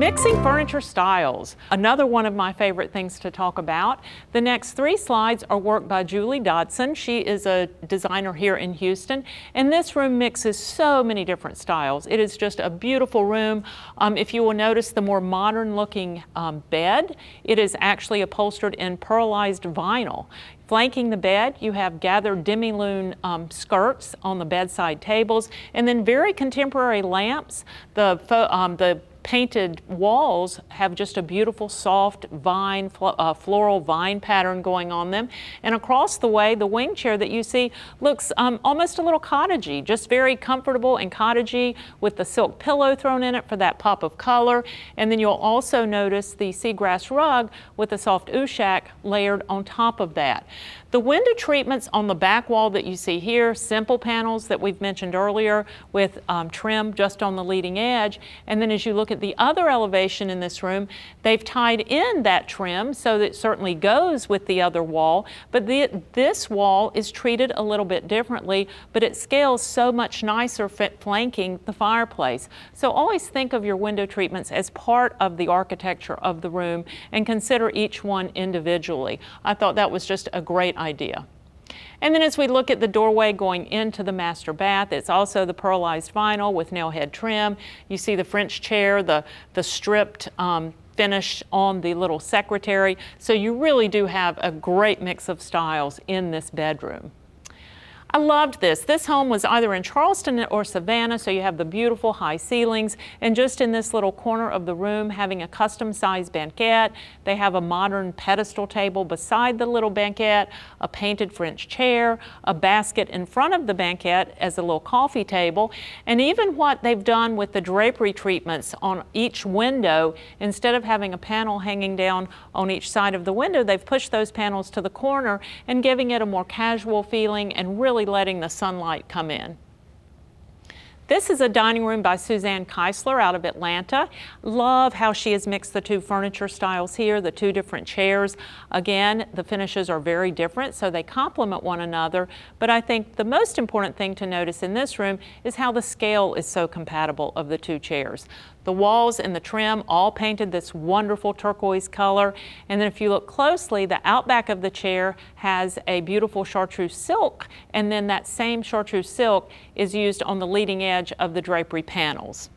Mixing furniture styles, another one of my favorite things to talk about. The next 3 slides are work by Julie Dodson. She is a designer here in Houston, and this room mixes so many different styles. It is just a beautiful room. If you will notice the more modern looking bed, it is actually upholstered in pearlized vinyl. Flanking the bed, you have gathered demi-lune skirts on the bedside tables, and then very contemporary lamps. The painted walls have just a beautiful soft vine, floral vine pattern going on them. And across the way, the wing chair that you see looks almost a little cottagey, just very comfortable and cottagey with the silk pillow thrown in it for that pop of color. And then you'll also notice the seagrass rug with the soft ushak layered on top of that. The window treatments on the back wall that you see here, simple panels that we've mentioned earlier with trim just on the leading edge. And then as you look at the other elevation in this room, they've tied in that trim so that it certainly goes with the other wall. But this wall is treated a little bit differently, but it scales so much nicer flanking the fireplace. So always think of your window treatments as part of the architecture of the room and consider each one individually. I thought that was just a great idea. And then as we look at the doorway going into the master bath, it's also the pearlized vinyl with nail head trim. You see the French chair, the stripped finish on the little secretary. So you really do have a great mix of styles in this bedroom. I loved this. This home was either in Charleston or Savannah, so you have the beautiful high ceilings, and just in this little corner of the room having a custom-sized banquette. They have a modern pedestal table beside the little banquette, a painted French chair, a basket in front of the banquette as a little coffee table, and even what they've done with the drapery treatments on each window, instead of having a panel hanging down on each side of the window, they've pushed those panels to the corner and giving it a more casual feeling and really letting the sunlight come in. This is a dining room by Suzanne Keisler out of Atlanta. Love how she has mixed the 2 furniture styles here, the 2 different chairs. Again, the finishes are very different, so they complement one another. But I think the most important thing to notice in this room is how the scale is so compatible of the 2 chairs. The walls and the trim all painted this wonderful turquoise color. And then if you look closely, the outback of the chair has a beautiful chartreuse silk, and then that same chartreuse silk is used on the leading edge of the drapery panels.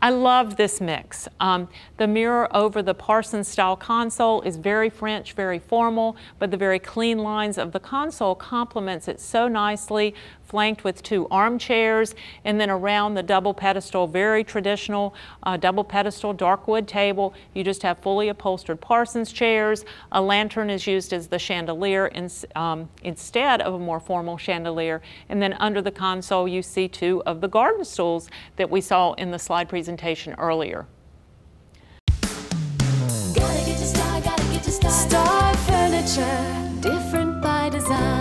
I love this mix. The mirror over the Parsons style console is very French, very formal, but the very clean lines of the console complements it so nicely, flanked with 2 armchairs, and then around the double pedestal, very traditional double pedestal dark wood table. You just have fully upholstered Parsons chairs. A lantern is used as the chandelier instead of a more formal chandelier. And then under the console, you see 2 of the garden stools that we saw in the slide presentation earlier. Gotta get your style, gotta get your style. Star Furniture, different by design.